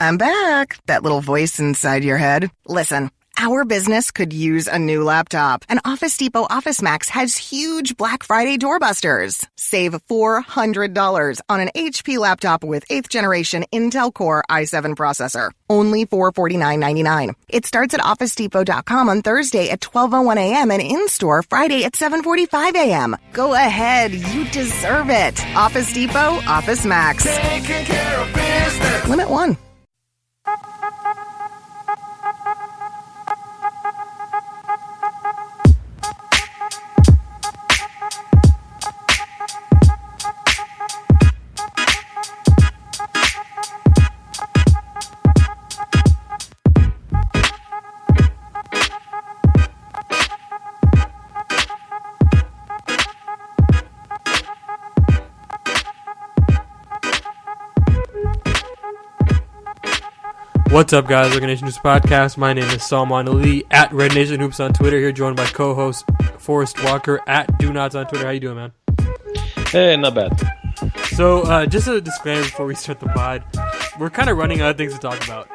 I'm back. That little voice inside your head. Listen, our business could use a new laptop, and Office Depot Office Max has huge Black Friday doorbusters. Save $400 on an HP laptop with 8th generation Intel Core i7 processor. Only $449.99. It starts at OfficeDepot.com on Thursday at 12:01 a.m. and in-store Friday at 7:45 a.m. Go ahead, you deserve it. Office Depot Office Max. Taking care of business. Limit 1. What's up, guys? Red Nation Hoops Podcast. My name is Salman Ali at Red Nation Hoops on Twitter. Here, joined by co-host Forrest Walker at Do Nots on Twitter. How you doing, man? Hey, not bad. So, just a disclaimer before we start the pod. We're kind of running out of things to talk about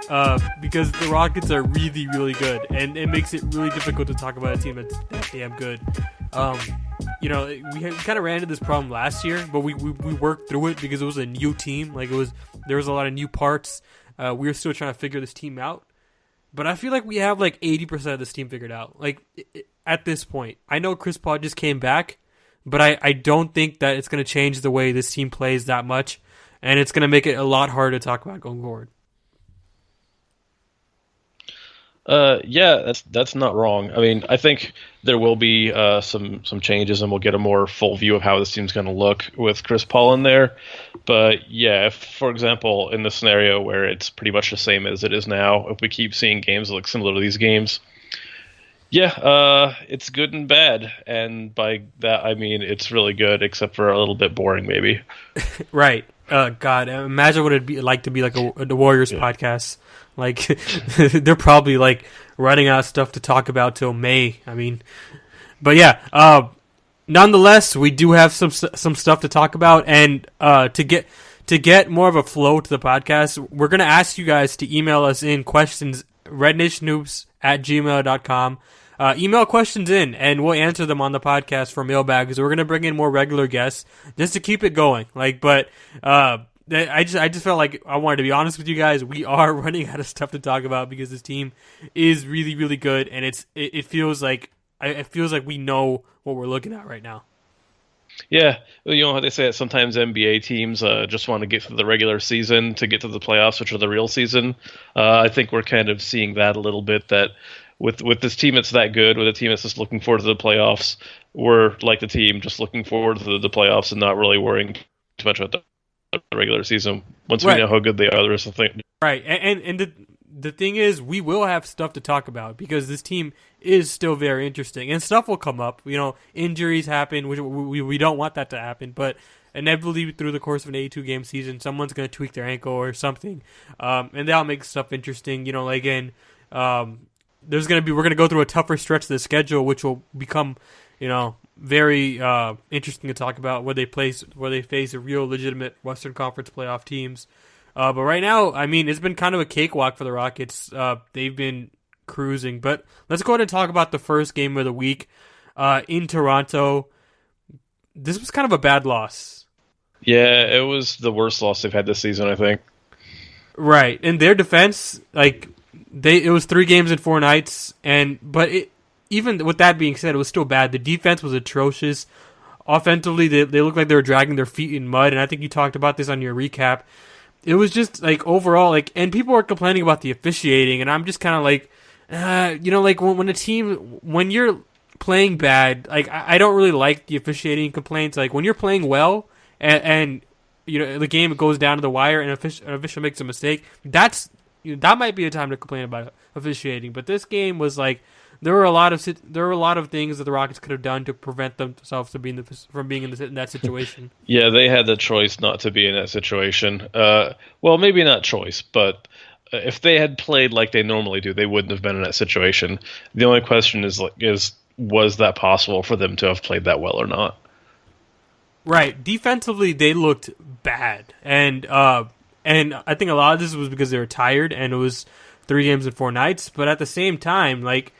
because the Rockets are really, really good, and it makes it really difficult to talk about a team that's that damn good. We kind of ran into this problem last year, but we worked through it because it was a new team. There was a lot of new parts. We were still trying to figure this team out. But I feel like we have like 80% of this team figured out. At this point. I know Chris Paul just came back, but I don't think that it's going to change the way this team plays that much. And it's going to make it a lot harder to talk about going forward. Yeah, that's not wrong. I mean, I think there will be some changes, and we'll get a more full view of how this team's going to look with Chris Paul in there. But yeah, if, for example, in the scenario where it's pretty much the same as it is now, if we keep seeing games like similar to these games, yeah, it's good and bad. And by that I mean it's really good, except for a little bit boring, maybe. Right. God, imagine what it'd be like to be like the Warriors podcast. Like, they're probably like running out of stuff to talk about till May. I mean, but yeah. Nonetheless, we do have some stuff to talk about, and to get more of a flow to the podcast, we're gonna ask you guys to email us in questions, rednationhoops@gmail.com. Email questions in, and we'll answer them on the podcast for mailbags. We're gonna bring in more regular guests just to keep it going. I just felt like I wanted to be honest with you guys. We are running out of stuff to talk about because this team is really, really good, and it feels like we know what we're looking at right now. Yeah, you know how they say that sometimes NBA teams just want to get through the regular season to get to the playoffs, which are the real season. I think we're kind of seeing that a little bit, that with this team that's that good, with a team that's just looking forward to the playoffs, we're like the team just looking forward to the playoffs and not really worrying too much about the regular season. Once we know how good they are, the rest of the thing. Right, and the thing is, we will have stuff to talk about because this team is still very interesting, and stuff will come up. You know, injuries happen, which we don't want that to happen, but inevitably through the course of an 82-game season, someone's going to tweak their ankle or something, and that'll make stuff interesting. You know, again, we're going to go through a tougher stretch of the schedule, which will become, very interesting to talk about, where they face a real legitimate Western Conference playoff teams. But right now, I mean, it's been kind of a cakewalk for the Rockets. They've been cruising. But let's go ahead and talk about the first game of the week in Toronto. This was kind of a bad loss. Yeah, it was the worst loss they've had this season, I think. Right. In their defense, it was 3 games in 4 nights, but even with that being said, it was still bad. The defense was atrocious. Offensively, they looked like they were dragging their feet in mud, and I think you talked about this on your recap. It was just, overall, and people were complaining about the officiating, and I'm just kind of when you're playing bad, I don't really like the officiating complaints. When you're playing well, and the game goes down to the wire, and an official makes a mistake, that might be a time to complain about officiating. But this game was there were a lot of things that the Rockets could have done to prevent themselves from being in that situation. Yeah, they had the choice not to be in that situation. Well, maybe not choice, but if they had played like they normally do, they wouldn't have been in that situation. The only question is was that possible for them to have played that well or not? Right. Defensively, they looked bad, and And I think a lot of this was because they were tired, and it was 3 games in 4 nights. But at the same time, like,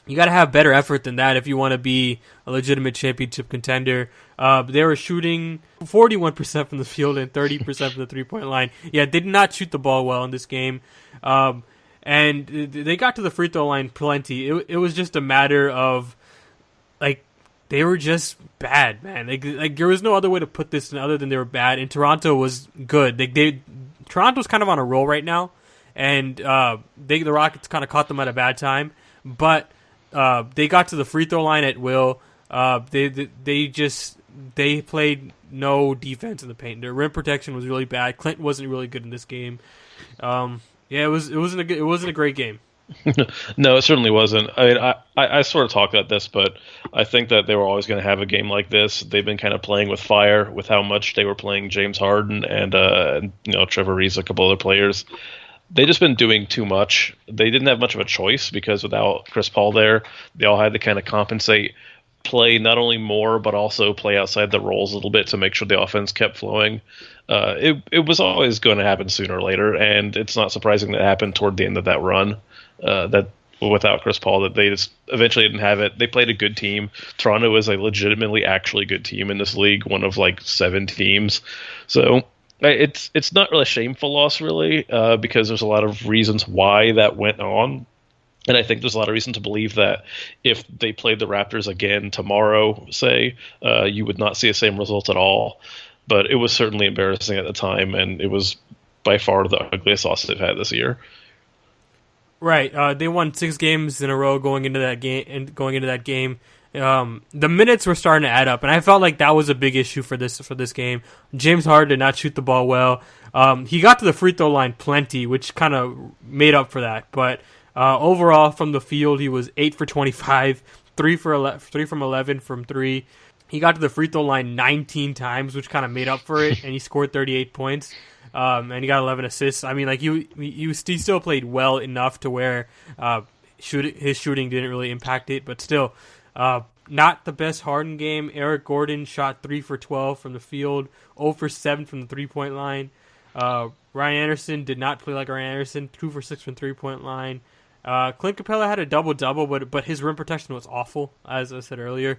you got to have better effort than that if you want to be a legitimate championship contender. They were shooting 41% from the field and 30% from the three-point line. Yeah, they did not shoot the ball well in this game. And they got to the free throw line plenty. It was just a matter of, like, they were just bad, man. Like there was no other way to put this other than they were bad. And Toronto was good. Toronto's kind of on a roll right now, and the Rockets kind of caught them at a bad time. But they got to the free throw line at will. They played no defense in the paint. Their rim protection was really bad. Clint wasn't really good in this game. It wasn't a great game. No, it certainly wasn't. I mean, I sort of talk about this, but I think that they were always going to have a game like this. They've been kind of playing with fire with how much they were playing James Harden and Trevor Reeves, a couple other players. They just been doing too much. They didn't have much of a choice because without Chris Paul there, they all had to kind of compensate, play not only more but also play outside the roles a little bit to make sure the offense kept flowing. It was always going to happen sooner or later, and it's not surprising that it happened toward the end of that run. That without Chris Paul, that they just eventually didn't have it. They played a good team. Toronto is a legitimately actually good team in this league, one of like 7 teams. So it's not really a shameful loss, really, because there's a lot of reasons why that went on. And I think there's a lot of reason to believe that if they played the Raptors again tomorrow, say, you would not see the same result at all. But it was certainly embarrassing at the time, and it was by far the ugliest loss they've had this year. Right. They won 6 games in a row going into that game. The minutes were starting to add up, and I felt like that was a big issue for this game. James Harden did not shoot the ball well. He got to the free throw line plenty, which kind of made up for that. But overall, from the field, he was 8 for 25, 3 from 11 from 3. He got to the free throw line 19 times, which kind of made up for it, and he scored 38 points. And he got 11 assists. I mean, like he still played well enough to where his shooting didn't really impact it, but still, not the best Harden game. Eric Gordon shot 3 for 12 from the field, 0 for 7 from the 3-point line. Ryan Anderson did not play like Ryan Anderson, 2 for 6 from 3-point line. Clint Capella had a double-double, but his rim protection was awful, as I said earlier.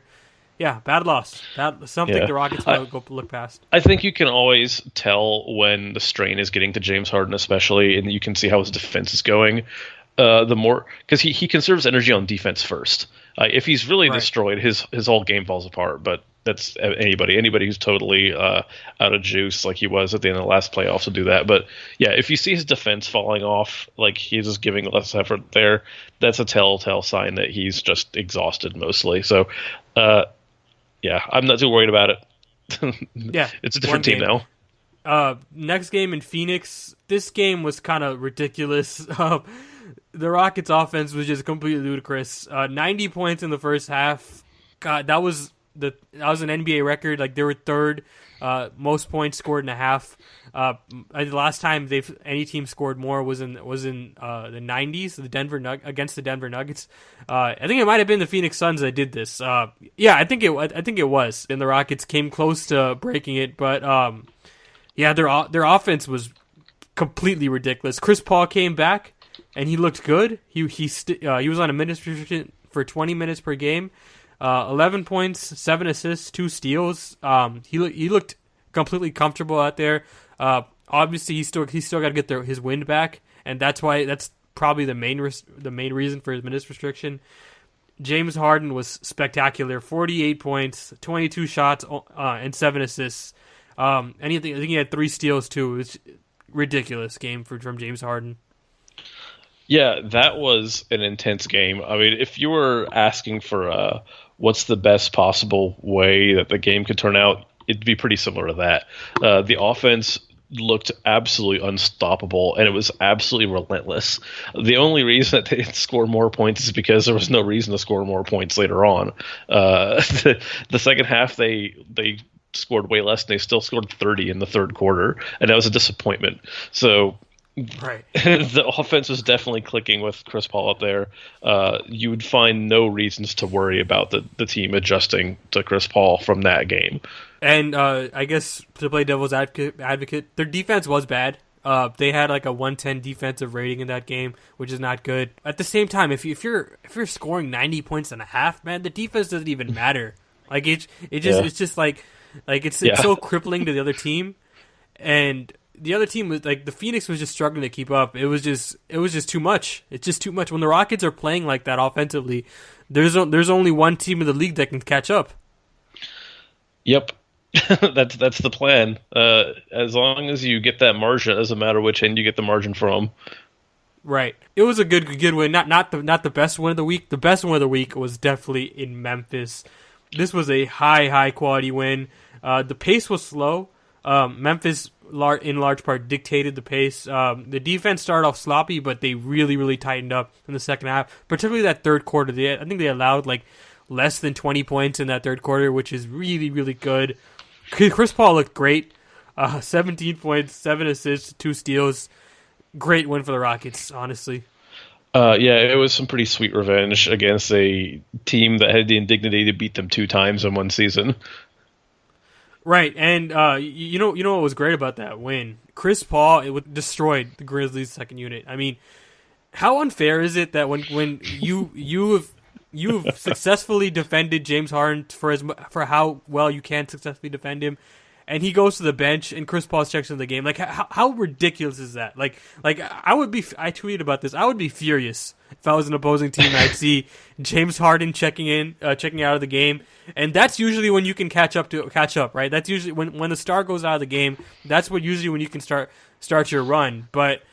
Yeah, bad loss. Something the Rockets will go look past. I think you can always tell when the strain is getting to James Harden, especially, and you can see how his defense is going. The more, because he conserves energy on defense first. If he's really destroyed, his whole game falls apart. But that's anybody who's totally out of juice, like he was at the end of the last playoffs, will do that. But yeah, if you see his defense falling off, like he's just giving less effort there, that's a telltale sign that he's just exhausted mostly. So. Yeah, I'm not too worried about it. Yeah, it's a different team now. Next game in Phoenix, this game was kind of ridiculous. The Rockets' offense was just completely ludicrous. 90 points in the first half. God, that was an NBA record. Like, they were third most points scored in a half. The last time any team scored more was in the 90s, against the Denver Nuggets. I think it might have been the Phoenix Suns that did this. Yeah, I think it was. And the Rockets came close to breaking it, but their offense was completely ridiculous. Chris Paul came back and he looked good. He was on a minutes restriction for 20 minutes per game. 11 points, 7 assists, 2 steals. He looked completely comfortable out there. Obviously, he's still got to get his wind back, and that's probably the main reason for his minutes restriction. James Harden was spectacular: 48 points, 22 shots, and 7 assists. I think he had 3 steals too. It's ridiculous game from James Harden. Yeah, that was an intense game. I mean, if you were asking for what's the best possible way that the game could turn out, it'd be pretty similar to that. The offense looked absolutely unstoppable, and it was absolutely relentless. The only reason that they didn't score more points is because there was no reason to score more points later on. The second half, they scored way less, and they still scored 30 in the third quarter, and that was a disappointment. So Right. The offense was definitely clicking with Chris Paul up there. You would find no reasons to worry about the team adjusting to Chris Paul from that game. And I guess to play devil's advocate, their defense was bad. They had like a 110 defensive rating in that game, which is not good. At the same time, if you're scoring 90 points and a half, man, the defense doesn't even matter. Like it's just like it's so crippling to the other team, and the other team was like the Phoenix was just struggling to keep up. It was just too much. It's just too much when the Rockets are playing like that offensively. There's only one team in the league that can catch up. Yep. That's the plan. As long as you get that margin, it doesn't matter which end you get the margin from. Right. It was a good win. Not the best win of the week. The best win of the week was definitely in Memphis. This was a high quality win. The pace was slow. Memphis in large part dictated the pace. The defense started off sloppy, but they really tightened up in the second half. Particularly that third quarter. I think they allowed like less than 20 points in that third quarter, which is really good. Chris Paul looked great. 17 points, 7 assists, 2 steals. Great win for the Rockets, honestly. Yeah, it was some pretty sweet revenge against a team that had the indignity to beat them 2 times in one season. Right, and you know what was great about that win? Chris Paul destroyed the Grizzlies' second unit. I mean, how unfair is it that when you've successfully defended James Harden for how well you can successfully defend him, and he goes to the bench and Chris Paul checks into the game. Like how ridiculous is that? Like I tweeted about this. I would be furious if I was an opposing team and I'd see James Harden checking out of the game, and that's usually when you can catch up, right? That's usually when the star goes out of the game. That's usually when you can start your run. But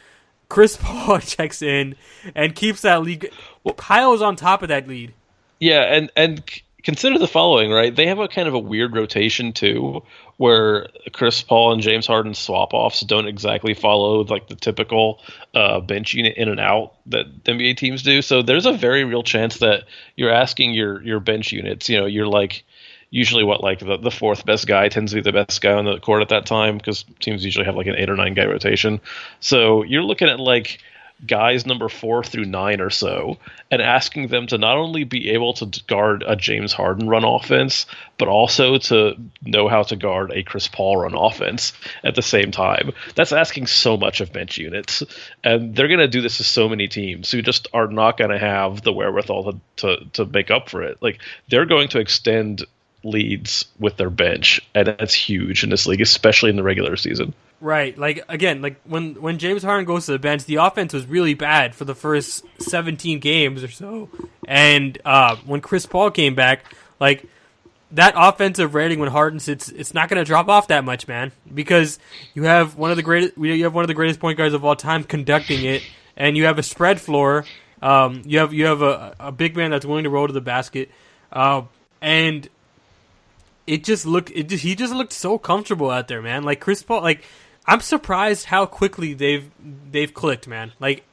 Chris Paul checks in and keeps that lead. Kyle's on top of that lead. Yeah, and consider the following, right? They have a kind of a weird rotation too, where Chris Paul and James Harden swap-offs don't exactly follow like the typical bench unit in and out that NBA teams do. So there's a very real chance that you're asking your bench units, you're like usually the fourth best guy tends to be the best guy on the court at that time because teams usually have like an 8 or 9 guy rotation. So you're looking at like guys number 4 through 9 or so, and asking them to not only be able to guard a James Harden run offense, but also to know how to guard a Chris Paul run offense at the same time. That's asking so much of bench units, and they're going to do this to so many teams who just are not going to have the wherewithal to make up for it. Like, they're going to extend leads with their bench, and that's huge in this league, especially in the regular season. Right, like again, like when James Harden goes to the bench, the offense was really bad for the first 17 games or so, and when Chris Paul came back, like that offensive rating when Harden sits, it's not going to drop off that much, man, because you have one of the greatest point guards of all time conducting it, and you have a spread floor, you have a big man that's willing to roll to the basket, and he just looked so comfortable out there, man. Like Chris Paul, like I'm surprised how quickly they've clicked, man. Like,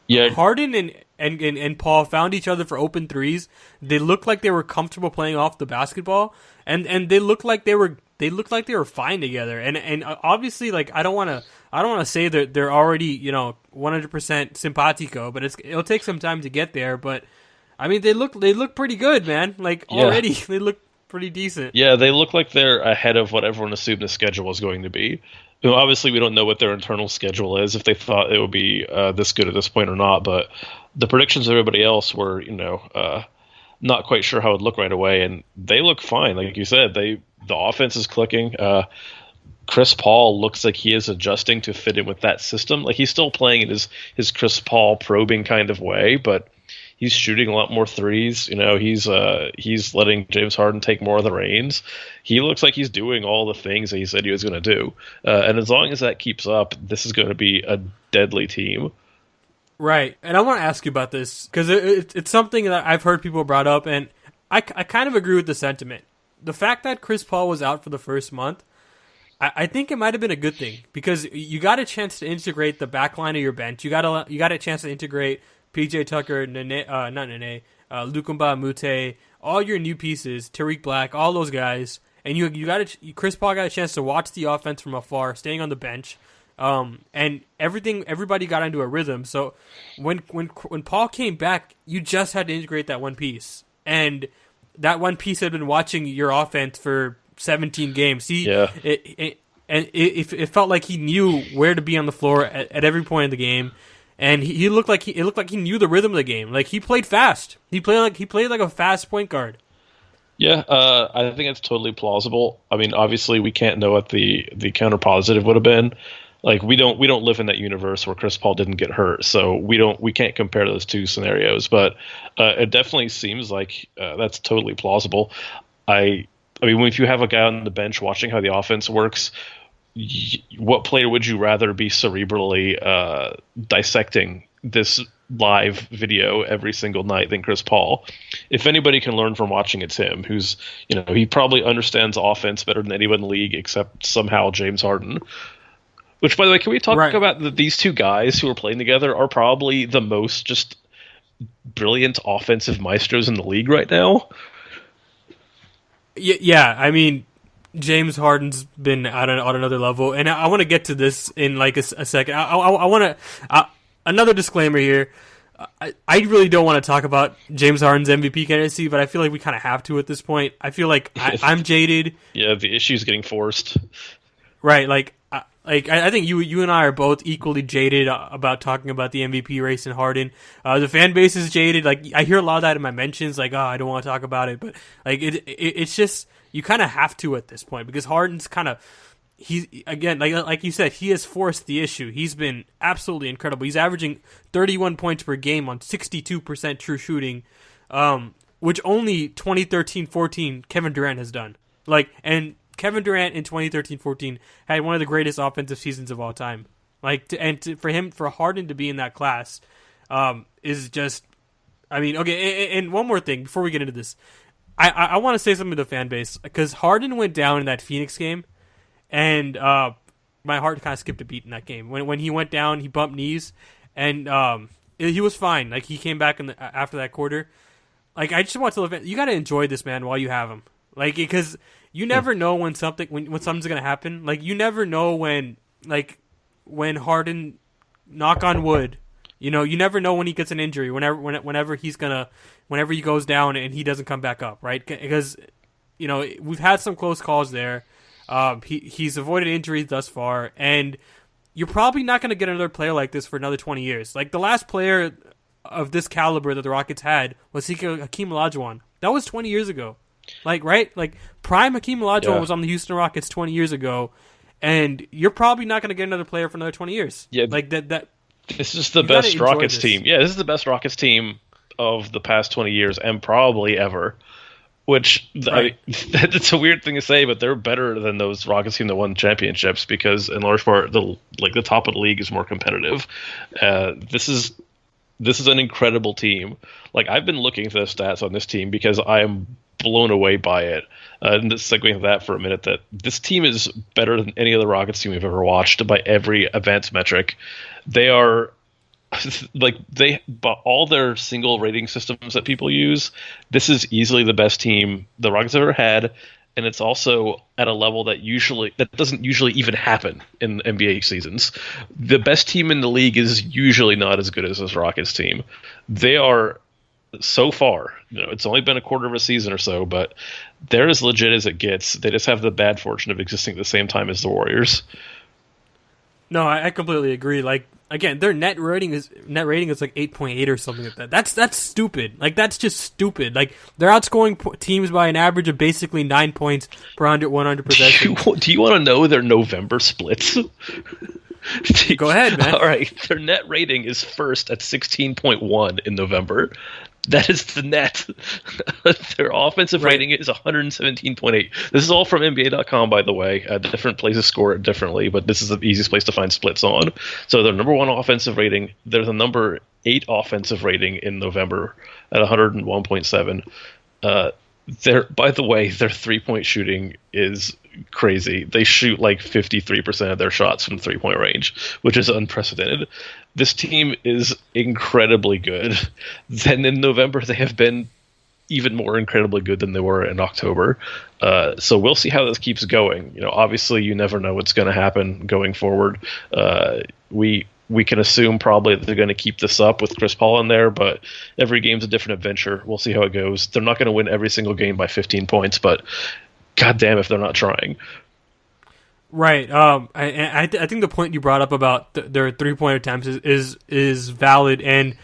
yeah, Harden and Paul found each other for open threes. They looked like they were comfortable playing off the basketball, and they looked like they were fine together. And obviously, like I don't want to say that they're already 100% simpatico, but it'll take some time to get there. But I mean, they look pretty good, man. Like already they look pretty decent. Yeah, they look like they're ahead of what everyone assumed the schedule was going to be. Obviously, we don't know what their internal schedule is, if they thought it would be this good at this point or not, but the predictions of everybody else were, not quite sure how it would look right away, and they look fine. Like you said, the offense is clicking. Chris Paul looks like he is adjusting to fit in with that system. Like, he's still playing in his Chris Paul probing kind of way, but he's shooting a lot more threes. He's letting James Harden take more of the reins. He looks like he's doing all the things that he said he was going to do. And as long as that keeps up, this is going to be a deadly team. Right. And I want to ask you about this because it's something that I've heard people brought up, and I kind of agree with the sentiment. The fact that Chris Paul was out for the first month, I think it might have been a good thing because you got a chance to integrate the back line of your bench. You got a chance to integrate PJ Tucker, Lukumba Mute, all your new pieces, Tariq Black, all those guys, and Chris Paul got a chance to watch the offense from afar, staying on the bench, And everybody got into a rhythm. So when Paul came back, you just had to integrate that one piece, and that one piece had been watching your offense for 17 games. It felt like he knew where to be on the floor at every point of the game, and it looked like he knew the rhythm of the game. Like, he played fast. He played like a fast point guard. Yeah, I think it's totally plausible. I mean, obviously, we can't know what the counter positive would have been. Like, we don't live in that universe where Chris Paul didn't get hurt, so we can't compare those two scenarios. But it definitely seems like that's totally plausible. I mean, if you have a guy on the bench watching how the offense works, what player would you rather be cerebrally dissecting this live video every single night than Chris Paul? If anybody can learn from watching, it's him. Who's, he probably understands offense better than anyone in the league except somehow James Harden. Which, by the way, can we talk about these two guys who are playing together are probably the most just brilliant offensive maestros in the league right now? Yeah, I mean, James Harden's been on another level, and I want to get to this in like a second. I want to another disclaimer here. I really don't want to talk about James Harden's MVP candidacy, but I feel like we kind of have to at this point. I feel like I'm jaded. Yeah, the issue's getting forced. Right, I think you and I are both equally jaded about talking about the MVP race and Harden. The fan base is jaded. Like, I hear a lot of that in my mentions. Like, I don't want to talk about it, but like it's just you kind of have to at this point because Harden's kind of like you said, he has forced the issue. He's been absolutely incredible. He's averaging 31 points per game on 62% true shooting, which only 2013-14 Kevin Durant has done. And Kevin Durant in 2013-14 had one of the greatest offensive seasons of all time. For Harden to be in that class is just, I mean, okay. And one more thing before we get into this, I want to say something to the fan base because Harden went down in that Phoenix game, and my heart kind of skipped a beat in that game. When he went down, he bumped knees, and he was fine. Like, he came back after that quarter. Like, I just want to tell the fan, you got to enjoy this man while you have him. Like, because you never know when something's going to happen. Like, you never know when Harden, knock on wood, you never know when he gets an injury, whenever he goes down and he doesn't come back up, right? Because, we've had some close calls there. He's avoided injuries thus far, and you're probably not going to get another player like this for another 20 years. Like, the last player of this caliber that the Rockets had was Hakeem Olajuwon. That was 20 years ago. Prime Hakeem Olajuwon was on the Houston Rockets 20 years ago, and you're probably not going to get another player for another 20 years. Yeah, this is the best Rockets team. Yeah, this is the best Rockets team of the past 20 years and probably ever. Which, right. It's a weird thing to say, but they're better than those Rockets team that won championships because, in large part, the top of the league is more competitive. This is an incredible team. Like, I've been looking for the stats on this team because I am blown away by it. And just segueing that for a minute, that this team is better than any other Rockets team we've ever watched by every advanced metric. They are by all their single rating systems that people use, this is easily the best team the Rockets have ever had, and it's also at a level that doesn't usually even happen in NBA seasons. The best team in the league is usually not as good as this Rockets team. They are, so far, it's only been a quarter of a season or so, but they're as legit as it gets. They just have the bad fortune of existing at the same time as the Warriors. No, I completely agree. Like, again, their net rating is like 8.8 or something like that. That's stupid. Like, that's just stupid. Like, they're outscoring teams by an average of basically 9 points per 100 possessions. Do you want to know their November splits? Go ahead, man. All right, their net rating is first at 16.1 in November. That is the net. Their offensive rating is 117.8. This is all from NBA.com, by the way. Different places score it differently, but this is the easiest place to find splits on. So their number one offensive rating, they're the number 8 offensive rating in November at 101.7. By the way, their 3-point shooting is crazy. They shoot like 53% of their shots from 3-point range, which is unprecedented. This team is incredibly good. Then in November, they have been even more incredibly good than they were in October. So we'll see how this keeps going. Obviously you never know what's going to happen going forward. We can assume probably that they're going to keep this up with Chris Paul in there, but every game's a different adventure. We'll see how it goes. They're not going to win every single game by 15 points, but goddamn if they're not trying. Right. I think the point you brought up about their 3-point attempts is valid. And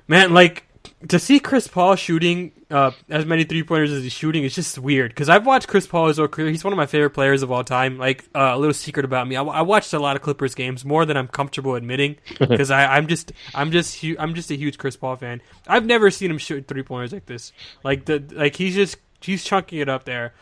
man, like, to see Chris Paul shooting as many 3-pointers as he's shooting is just weird. Because I've watched Chris Paul his whole career. He's one of my favorite players of all time. Like, a little secret about me, I watched a lot of Clippers games, more than I'm comfortable admitting. Because I'm just a huge Chris Paul fan. I've never seen him shoot 3-pointers like this. He's chunking it up there.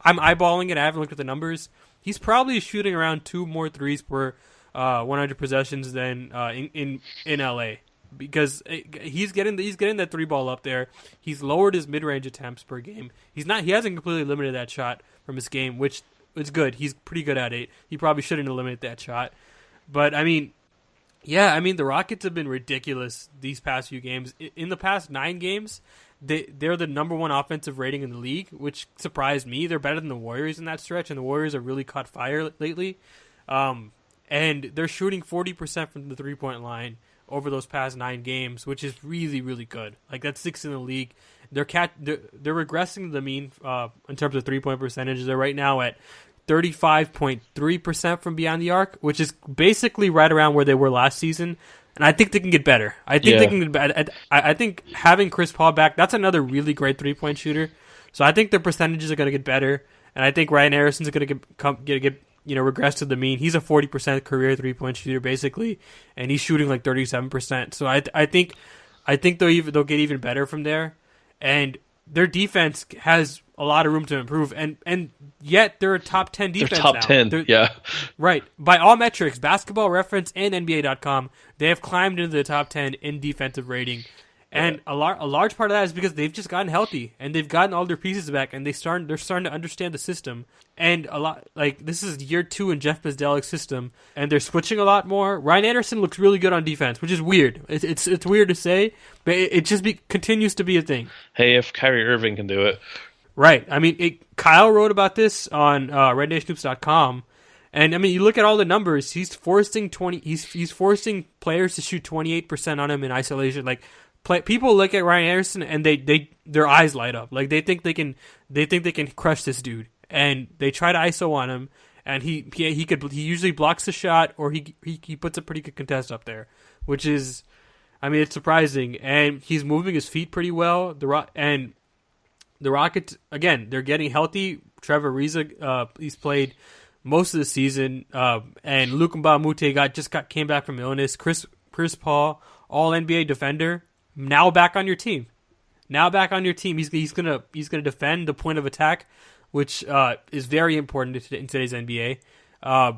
I'm eyeballing it. I haven't looked at the numbers. He's probably shooting around 2 more threes per 100 possessions than in LA, because he's getting that 3 ball up there. He's lowered his mid-range attempts per game. He hasn't completely eliminated that shot from his game, which is good. He's pretty good at it. He probably shouldn't eliminate that shot. But the Rockets have been ridiculous these past few games. In the past 9 games, they're the number 1 offensive rating in the league, which surprised me. They're better than the Warriors in that stretch, and the Warriors have really caught fire lately. And they're shooting 40% from the 3-point line over those past 9 games, which is really, really good. Like, that's 6th in the league. They're regressing to the mean in terms of 3-point percentage. They're right now at 35.3% from beyond the arc, which is basically right around where they were last season. And I think they can get better. I think having Chris Paul back, that's another really great 3-point shooter. So I think their percentages are going to get better. And I think Ryan Harrison's going to get regress to the mean. He's a 40% career 3-point shooter basically, and he's shooting like 37%. So I think they'll get even better from there. And their defense has a lot of room to improve, and yet they're a top 10 defense. They're top 10, yeah. Right. By all metrics, Basketball Reference and NBA.com, they have climbed into the top 10 in defensive rating. And a large part of that is because they've just gotten healthy, and they've gotten all their pieces back, and they're starting to understand the system. And this is year 2 in Jeff Bezdelik's system, and they're switching a lot more. Ryan Anderson looks really good on defense, which is weird. It's weird to say, but it just continues to be a thing. Hey, if Kyrie Irving can do it. Right. I mean, Kyle wrote about this on RedNationHoops.com, and I mean, you look at all the numbers. He's forcing He's forcing players to shoot 28% on him in isolation. Like, people look at Ryan Anderson and their eyes light up. Like, they think they can crush this dude, and they try to ISO on him, and he usually blocks the shot, or he puts a pretty good contest up there, which is, I mean, it's surprising. And he's moving his feet pretty well. The Rockets, again, they're getting healthy. Trevor Ariza, he's played most of the season, and Lukumba Mute came back from illness. Chris Paul, all NBA defender, now back on your team. He's gonna defend the point of attack, which is very important in today's NBA. The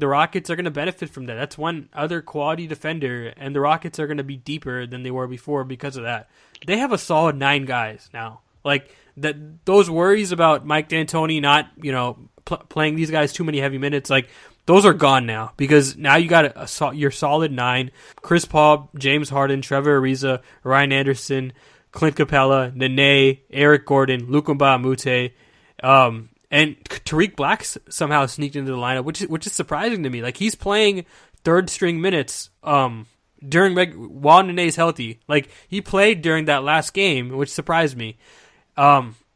Rockets are going to benefit from that. That's one other quality defender, and the Rockets are going to be deeper than they were before because of that. They have a solid 9 guys now. Like, those worries about Mike D'Antoni not, playing these guys too many heavy minutes, like, those are gone now, because now you got your solid 9: Chris Paul, James Harden, Trevor Ariza, Ryan Anderson, Clint Capella, Nene, Eric Gordon, Lukumba Mute, and Tariq Black somehow sneaked into the lineup, which is surprising to me. Like, he's playing 3rd-string minutes while Nene's healthy. Like, he played during that last game, which surprised me.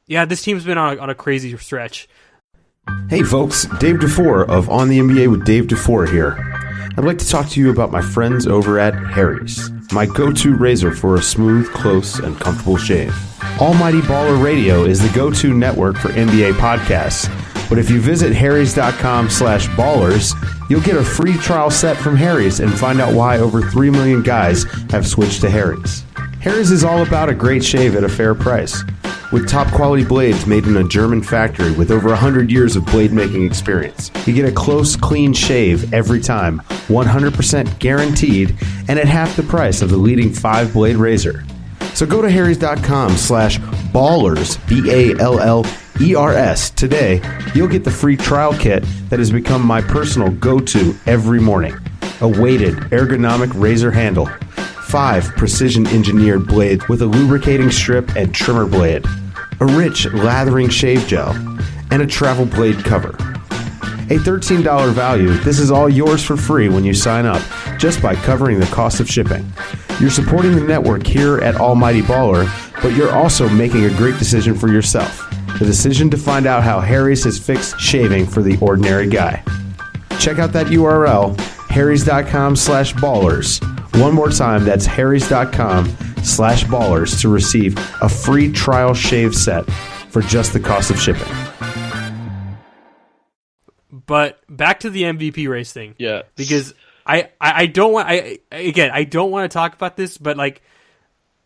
This team's been on a crazy stretch. Hey folks, Dave DeFore of On the NBA with Dave DeFore here. I'd like to talk to you about my friends over at Harry's, my go-to razor for a smooth, close, and comfortable shave. Almighty Baller Radio is the go-to network for NBA podcasts, but if you visit harrys.com/ballers, you'll get a free trial set from Harry's and find out why over 3 million guys have switched to Harry's. Harry's is all about a great shave at a fair price. With top-quality blades made in a German factory with over 100 years of blade-making experience, you get a close, clean shave every time, 100% guaranteed, and at half the price of the leading 5-blade razor. So go to harrys.com/ballers, BALLERS today. You'll get the free trial kit that has become my personal go-to every morning. A weighted, ergonomic razor handle, 5 precision-engineered blades with a lubricating strip and trimmer blade, a rich lathering shave gel, and a travel blade cover. A $13 value, this is all yours for free when you sign up, just by covering the cost of shipping. You're supporting the network here at Almighty Baller, but you're also making a great decision for yourself. The decision to find out how Harry's has fixed shaving for the ordinary guy. Check out that URL, harrys.com/ballers. One more time, that's harrys.com/ballers to receive a free trial shave set for just the cost of shipping. But back to the MVP race thing. Yeah. Because I don't want I don't want to talk about this, but like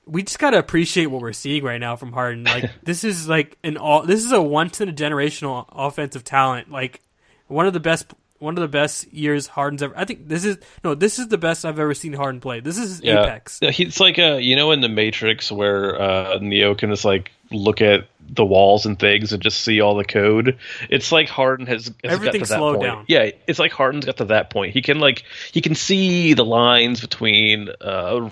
we just gotta appreciate what we're seeing right now from Harden. Like this is like this is a once in a generational offensive talent. Like one of the best years Harden's ever. I think this is the best I've ever seen Harden play. This is his apex. Yeah, it's like in the Matrix where Neo can just like look at the walls and things and just see all the code. It's like Harden has everything got to that slowed point. down. Yeah, it's like Harden's got to that point. He can see the lines between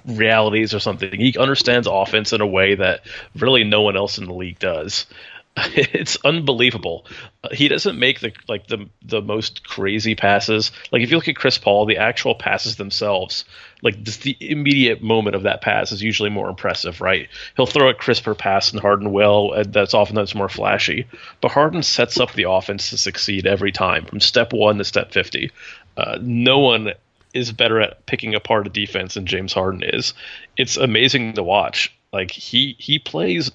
realities or something. He understands offense in a way that really no one else in the league does. It's unbelievable. He doesn't make the most crazy passes. Like if you look at Chris Paul, the actual passes themselves, like just the immediate moment of that pass is usually more impressive, right? He'll throw a crisper pass and Harden will, and that's more flashy. But Harden sets up the offense to succeed every time, from step 1 to step 50. No one is better at picking apart a defense than James Harden is. It's amazing to watch. Like he plays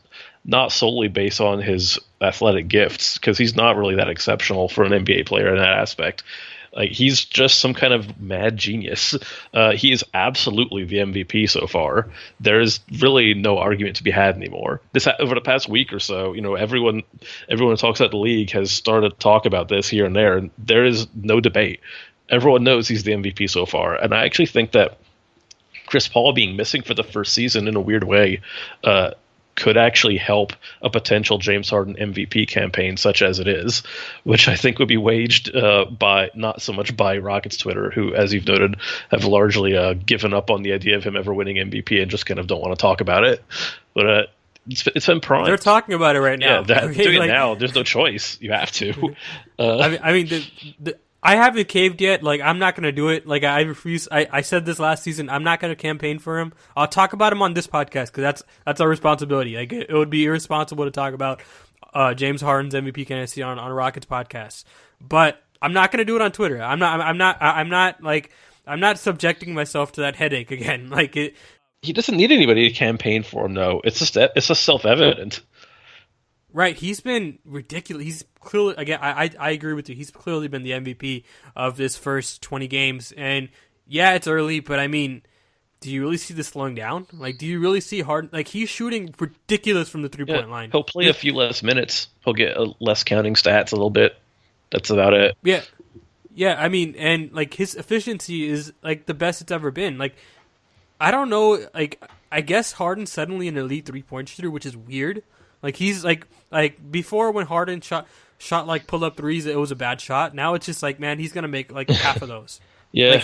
not solely based on his athletic gifts, because he's not really that exceptional for an NBA player in that aspect. Like he's just some kind of mad genius. He is absolutely the MVP so far. There is really no argument to be had anymore. Over the past week or so, everyone who talks about the league has started to talk about this here and there, and there is no debate. Everyone knows he's the MVP so far, and I actually think that Chris Paul being missing for the first season in a weird way could actually help a potential James Harden MVP campaign such as it is, which I think would be waged by not so much by Rockets Twitter, who, as you've noted, have largely given up on the idea of him ever winning MVP and just kind of don't want to talk about it. But it's been primed. They're talking about it right now. Yeah, doing it now. There's no choice. You have to. I mean, I haven't caved yet. Like, I'm not going to do it. Like, I refuse. I said this last season. I'm not going to campaign for him. I'll talk about him on this podcast because that's our responsibility. Like, it would be irresponsible to talk about James Harden's MVP candidacy on a Rockets podcast. But I'm not going to do it on Twitter. I'm not subjecting myself to that headache again. Like it. He doesn't need anybody to campaign for him, though. It's just self-evident. Right, he's been ridiculous. He's clearly, again, I agree with you. He's clearly been the MVP of this first 20 games. And yeah, it's early, but I mean, do you really see this slowing down? Like, do you really see Harden? Like, he's shooting ridiculous from the three-point line. He'll play a few less minutes. He'll get less counting stats a little bit. That's about it. Yeah. Yeah, I mean, and like his efficiency is like the best it's ever been. Like, I don't know, like, I guess Harden's suddenly an elite three-point shooter, which is weird. Like he's like before when Harden shot like pull up threes, it was a bad shot. Now it's just like, man, he's gonna make like half of those. Yeah,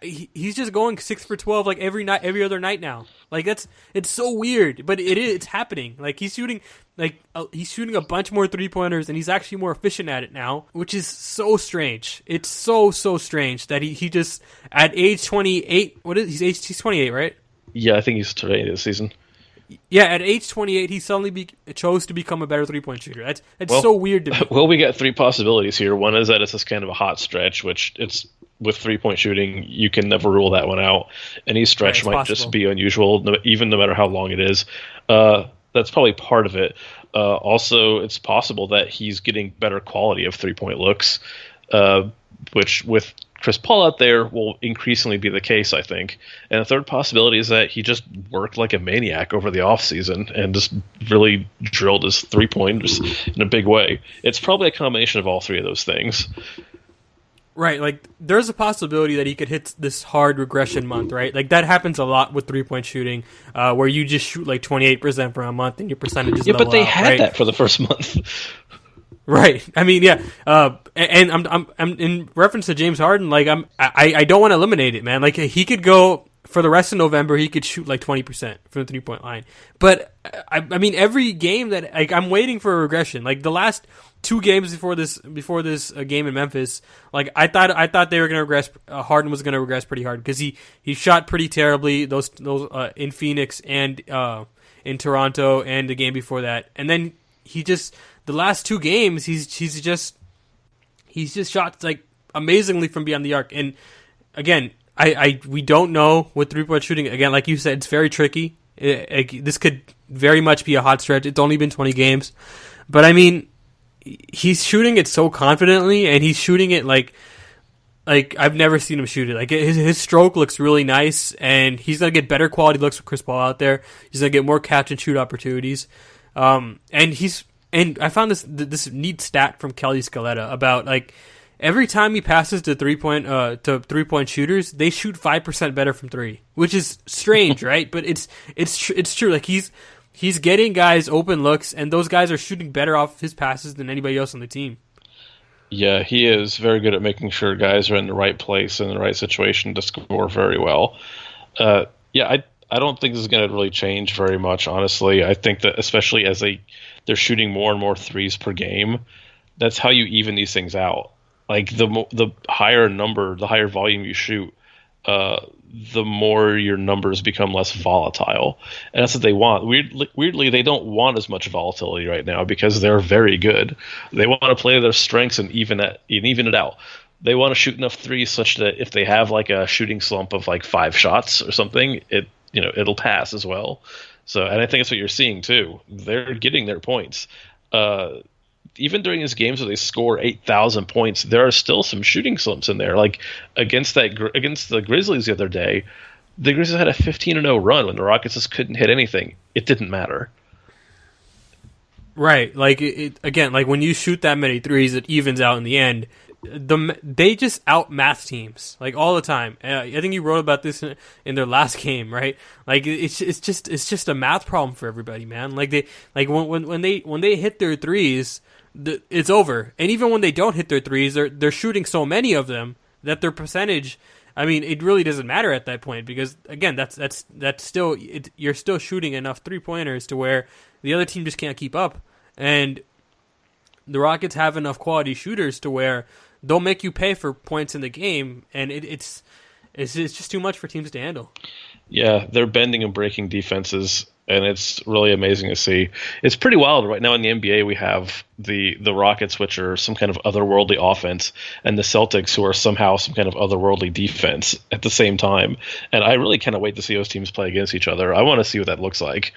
he's just going 6 for 12 like every other night now. Like it's so weird, but it's happening. Like he's shooting a bunch more 3-pointers, and he's actually more efficient at it now, which is so strange. It's so strange that he just at age 28. He's 28, right? Yeah, I think he's 28 this season. Yeah, at age 28, he suddenly chose to become a better three-point shooter. That's so weird to me. Well, we got 3 possibilities here. One is that it's just kind of a hot stretch, which it's with three-point shooting, you can never rule that one out. Any stretch might just be unusual, even no matter how long it is. That's probably part of it. Also, it's possible that he's getting better quality of three-point looks, which with Chris Paul out there will increasingly be the case, I think. And the third possibility is that he just worked like a maniac over the offseason and just really drilled his three-pointers in a big way. It's probably a combination of all 3 of those things. Right, like there's a possibility that he could hit this hard regression month, right? Like that happens a lot with three-point shooting, where you just shoot like 28% for a month and your percentages level out. Yeah, but they had that for the first month. Right. I mean, yeah. And I'm in reference to James Harden. Like I don't want to eliminate it, man. Like he could go for the rest of November, he could shoot like 20% from the 3-point line. But I mean, every game that I'm waiting for a regression. Like the last 2 games before this game in Memphis, like I thought they were going to regress. Harden was going to regress pretty hard because he shot pretty terribly those in Phoenix and in Toronto and the game before that. And then the last 2 games he's just shot like amazingly from beyond the arc. And again, we don't know with 3-point shooting. Again, like you said, it's very tricky. This could very much be a hot stretch. It's only been 20 games. But, I mean, he's shooting it so confidently, and he's shooting it like I've never seen him shoot it. Like, his stroke looks really nice, and he's going to get better quality looks with Chris Paul out there. He's going to get more catch-and-shoot opportunities. And I found this neat stat from Kelly Scaletta about, like, every time he passes to 3-point shooters, they shoot 5% better from 3, which is strange, right? But it's true. Like he's getting guys open looks, and those guys are shooting better off his passes than anybody else on the team. Yeah, he is very good at making sure guys are in the right place in the right situation to score very well. I don't think this is going to really change very much, honestly. I think that especially as they're shooting more and more threes per game, that's how you even these things out. Like the higher number, the higher volume you shoot, the more your numbers become less volatile, and that's what they want. Weirdly, they don't want as much volatility right now because they're very good. They want to play their strengths and even it out. They want to shoot enough threes such that if they have like a shooting slump of like 5 shots or something, it'll pass as well. So, and I think that's what you're seeing too. They're getting their points. Even during these games where they score 8,000 points, there are still some shooting slumps in there. Like against the Grizzlies the other day, the Grizzlies had a 15-0 run when the Rockets just couldn't hit anything. It didn't matter. Right. Like again, like when you shoot that many threes, it evens out in the end. They just outmath teams like all the time. I think you wrote about this in their last game, right? Like it's just a math problem for everybody, man. Like when they hit their threes, it's over. And even when they don't hit their threes, they're shooting so many of them that their percentage, I mean, it really doesn't matter at that point because again, that's still you're still shooting enough 3-pointers to where the other team just can't keep up. And the Rockets have enough quality shooters to where they'll make you pay for points in the game, and it's just too much for teams to handle. Yeah, they're bending and breaking defenses, and it's really amazing to see. It's pretty wild right now in the NBA. We have the Rockets, which are some kind of otherworldly offense, and the Celtics, who are somehow some kind of otherworldly defense at the same time. And I really cannot wait to see those teams play against each other. I want to see what that looks like.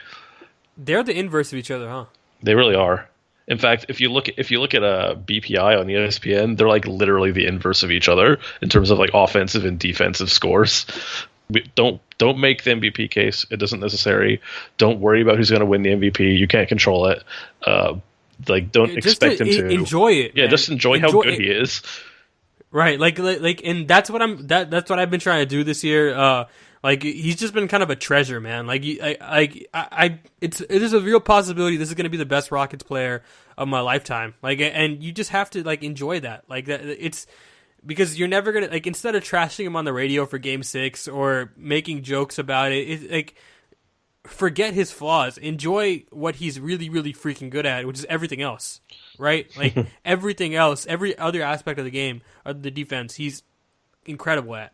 They're the inverse of each other, huh? They really are. In fact, if you look at a BPI on ESPN, they're like literally the inverse of each other in terms of like offensive and defensive scores. Don't make the MVP case. It isn't necessary. Don't worry about who's going to win the MVP. You can't control it. Don't expect him to enjoy it. Yeah, man. just enjoy how good he is. Right, and that's what I've been trying to do this year. Like he's just been kind of a treasure, man. Like it is a real possibility this is going to be the best Rockets player of my lifetime. Like, and you just have to like enjoy that. Like that, it's because you're never gonna like instead of trashing him on the radio for Game 6 or making jokes about it, like forget his flaws. Enjoy what he's really, really freaking good at, which is everything else. Right? Like everything else, every other aspect of the game, of the defense, he's incredible at.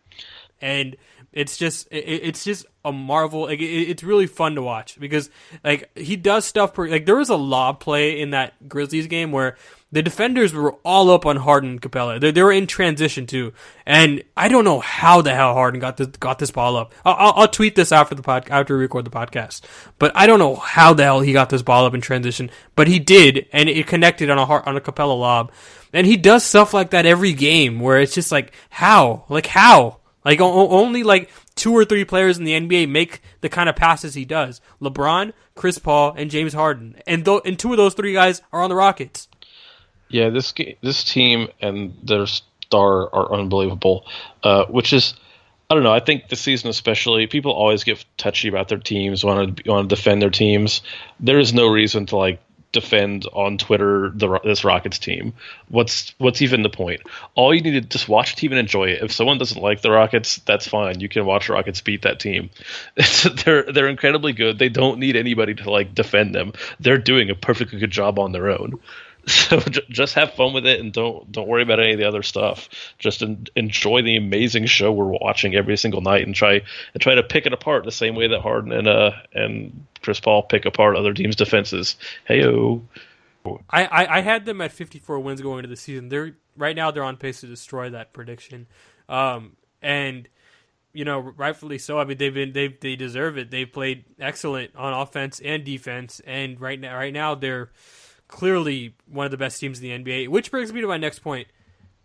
And it's just a marvel. Like it's really fun to watch because like he does stuff. Like there was a lob play in that Grizzlies game where the defenders were all up on Harden and Capella. They were in transition too, and I don't know how the hell Harden got this ball up. I'll tweet this after we record the podcast. But I don't know how the hell he got this ball up in transition, but he did, and it connected on a Capella lob. And he does stuff like that every game where it's just like how. Like, only, like, 2 or 3 players in the NBA make the kind of passes he does. LeBron, Chris Paul, and James Harden. And 2 of those 3 guys are on the Rockets. Yeah, this team and their star are unbelievable, which is, I don't know, I think this season especially, people always get touchy about their teams, want to defend their teams. There is no reason to, like, defend on Twitter this Rockets team. What's even the point? All you need to just watch a team and enjoy it. If someone doesn't like the Rockets, that's fine. You can watch Rockets beat that team. They're incredibly good. They don't need anybody to like defend them. They're doing a perfectly good job on their own. So just have fun with it and don't worry about any of the other stuff. Just enjoy the amazing show we're watching every single night and try to pick it apart the same way that Harden and Chris Paul pick apart other teams' defenses. Heyo. I had them at 54 wins going into the season. Right now they're on pace to destroy that prediction, and rightfully so. I mean they deserve it. They've played excellent on offense and defense, and right now they're clearly one of the best teams in the NBA. Which brings me to my next point.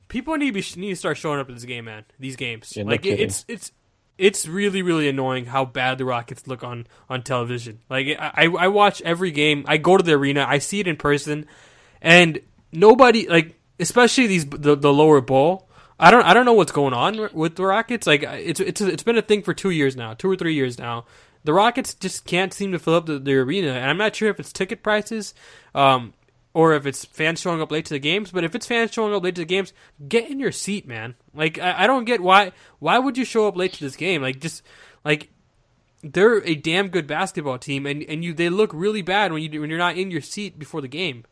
People need to start showing up to this game, man. These games, yeah, no kidding. It's really, really annoying how bad the Rockets look on television. Like I watch every game. I go to the arena. I see it in person, and nobody especially the lower bowl. I don't know what's going on with the Rockets. Like it's been a thing for 2 years now, 2 or 3 years now. The Rockets just can't seem to fill up the arena, and I'm not sure if it's ticket prices, or if it's fans showing up late to the games. But if it's fans showing up late to the games, get in your seat, man. Like I don't get why would you show up late to this game? They're a damn good basketball team, and they look really bad when you're not in your seat before the game.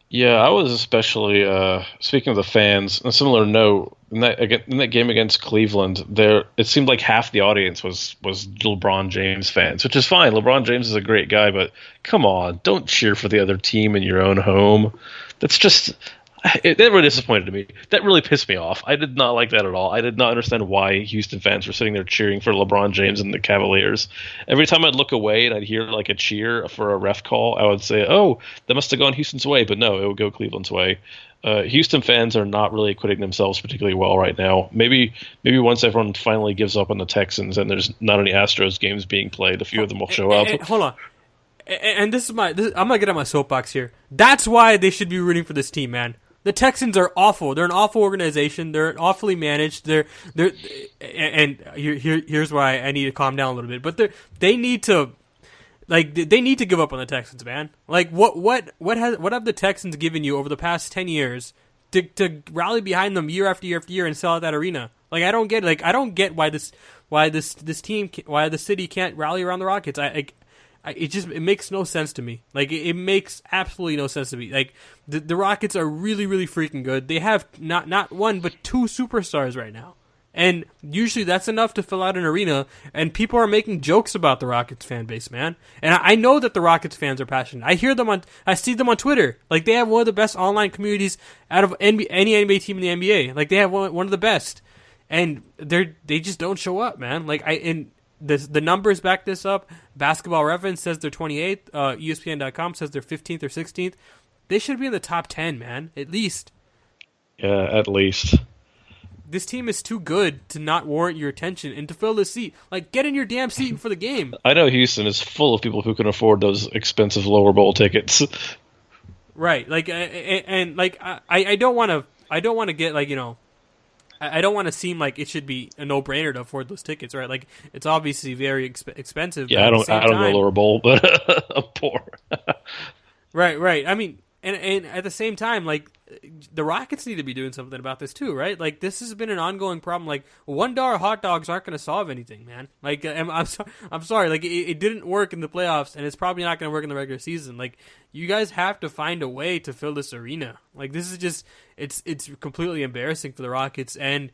Yeah, I was especially speaking of the fans. On a similar note, in that game against Cleveland, it seemed like half the audience was LeBron James fans, which is fine. LeBron James is a great guy, but come on, don't cheer for the other team in your own home. That really disappointed me. That really pissed me off. I did not like that at all. I did not understand why Houston fans were sitting there cheering for LeBron James and the Cavaliers. Every time I'd look away and I'd hear like a cheer for a ref call, I would say, "Oh, that must have gone Houston's way," but no, it would go Cleveland's way. Houston fans are not really acquitting themselves particularly well right now. Maybe once everyone finally gives up on the Texans and there's not any Astros games being played, a few of them will show up. Hold on. And I'm gonna get on my soapbox here. That's why they should be rooting for this team, man. The Texans are awful. They're an awful organization. They're awfully managed. Here's why I need to calm down a little bit. But they need to give up on the Texans, man. Like what have the Texans given you over the past 10 years to rally behind them year after year after year and sell out that arena? Like I don't get why the city can't rally around the Rockets. It makes no sense to me. Like it makes absolutely no sense to me. Like the Rockets are really, really freaking good. They have not one but two superstars right now, and usually that's enough to fill out an arena. And people are making jokes about the Rockets fan base, man. And I know that the Rockets fans are passionate. I see them on Twitter. Like they have one of the best online communities out of any NBA team in the NBA. Like they have one of the best, and they just don't show up, man. The numbers back this up. Basketball Reference says they're 28th. ESPN.com says they're 15th or 16th. They should be in the top 10, man, at least. Yeah, at least. This team is too good to not warrant your attention and to fill the seat. Like, get in your damn seat for the game. I know Houston is full of people who can afford those expensive lower bowl tickets. Right. Like, I don't want to get I don't want to seem like it should be a no-brainer to afford those tickets, right? Like it's obviously very expensive. Yeah, I don't go lower bowl, but I'm poor. Right. I mean, and at the same time, like the Rockets need to be doing something about this too, right? Like this has been an ongoing problem. Like $1 hot dogs aren't going to solve anything, man. Like I'm sorry, like it didn't work in the playoffs, and it's probably not going to work in the regular season. Like you guys have to find a way to fill this arena. Like this is just it's completely embarrassing for the Rockets, and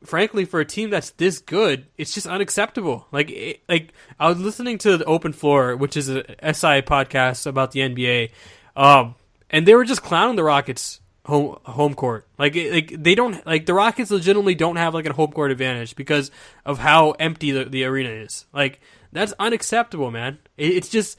frankly, for a team that's this good, it's just unacceptable. Like I was listening to the Open Floor, which is a SI podcast about the NBA. And they were just clowning the Rockets home court. Like they don't the Rockets legitimately don't have like a home court advantage because of how empty the arena is. Like that's unacceptable, man. It's just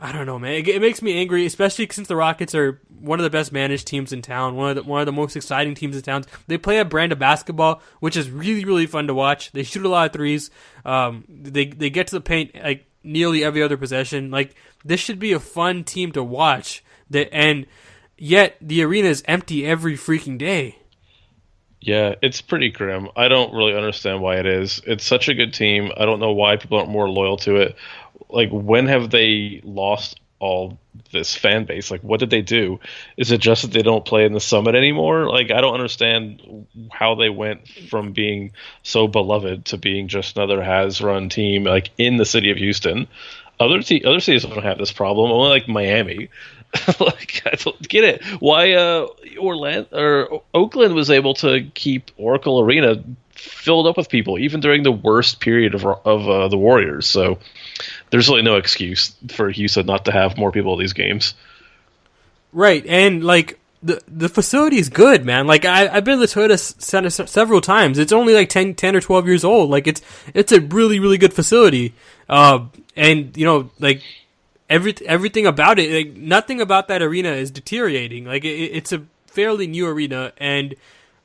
I don't know, man. It makes me angry, especially since the Rockets are one of the best managed teams in town, one of the most exciting teams in town. They play a brand of basketball which is really, really fun to watch. They shoot a lot of threes. They get to the paint like nearly every other possession. Like this should be a fun team to watch. And yet the arena is empty every freaking day. Yeah, it's pretty grim. I don't really understand why it is. It's such a good team. I don't know why people aren't more loyal to it. Like, when have they lost all this fan base? Like, what did they do? Is it just that they don't play in the Summit anymore? Like, I don't understand how they went from being so beloved to being just another has-run team, like, in the city of Houston. Other cities don't have this problem. Only like Miami. Like, I don't get it. Why Oakland was able to keep Oracle Arena filled up with people even during the worst period of the Warriors. So there's really no excuse for Houston not to have more people at these games. Right, and like the facility is good, man. Like I've been to the Toyota Center several times. It's only like 10 or 12 years old. Like it's a really, really good facility. And you know, like everything about it, like nothing about that arena is deteriorating. Like it's a fairly new arena, and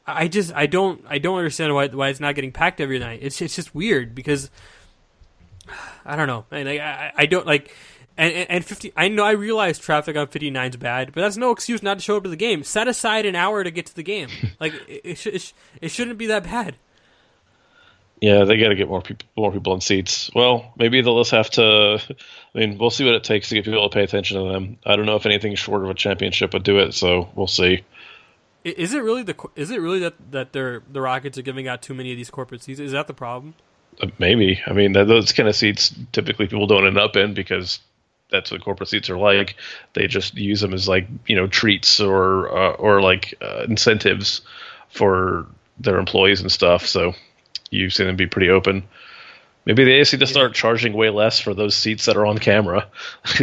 I don't understand why it's not getting packed every night. It's just weird because I don't know. And like I don't like and 50. I know I realize traffic on 59 is bad, but that's no excuse not to show up to the game. Set aside an hour to get to the game. Like it shouldn't be that bad. Yeah, they got to get more people in seats. Well, maybe they'll just have to. I mean, we'll see what it takes to get people to pay attention to them. I don't know if anything short of a championship would do it, so we'll see. Is it really that the Rockets are giving out too many of these corporate seats? Is that the problem? Maybe. I mean, those kind of seats typically people don't end up in because that's what corporate seats are like. They just use them as like, you know, treats or like incentives for their employees and stuff. So you've seen them be pretty open. Maybe they just need to start charging way less for those seats that are on camera.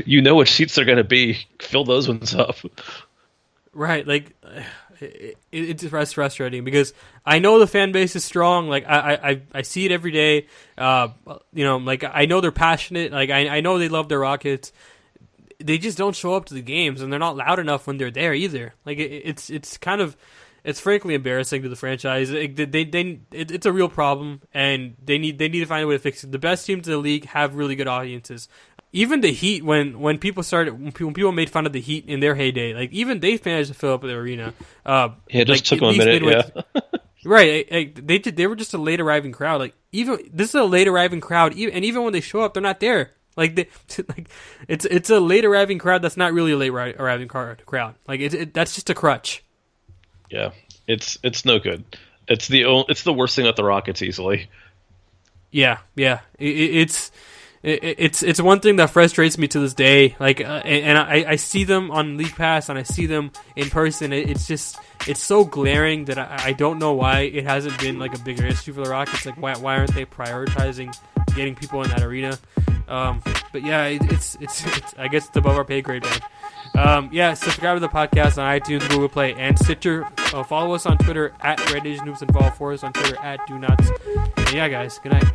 You know which seats they're going to be. Fill those ones up. Right. Like, it's frustrating because I know the fan base is strong. Like, I see it every day. You know, like, I know they're passionate. Like, I know they love their Rockets. They just don't show up to the games, and they're not loud enough when they're there either. Like, it's kind of... It's frankly embarrassing to the franchise. It's a real problem, and they need to find a way to fix it. The best teams in the league have really good audiences. Even the Heat, when people made fun of the Heat in their heyday, like even they managed to fill up the arena. It just took them a minute, yeah. Right, they were just a late arriving crowd. Like even this is a late arriving crowd, and even when they show up, they're not there. Like it's a late arriving crowd that's not really a late arriving crowd. Like that's just a crutch. Yeah, it's no good. It's the worst thing about the Rockets easily. Yeah. It's one thing that frustrates me to this day. Like, and I see them on League Pass and I see them in person. It's so glaring that I don't know why it hasn't been like a bigger issue for the Rockets. Like, why aren't they prioritizing getting people in that arena? But yeah, it's I guess it's above our pay grade, man. Subscribe to the podcast on iTunes, Google Play, and Stitcher. Follow us on Twitter at Red Noobs, and follow for us on Twitter at Do Nuts. And yeah, guys, good night.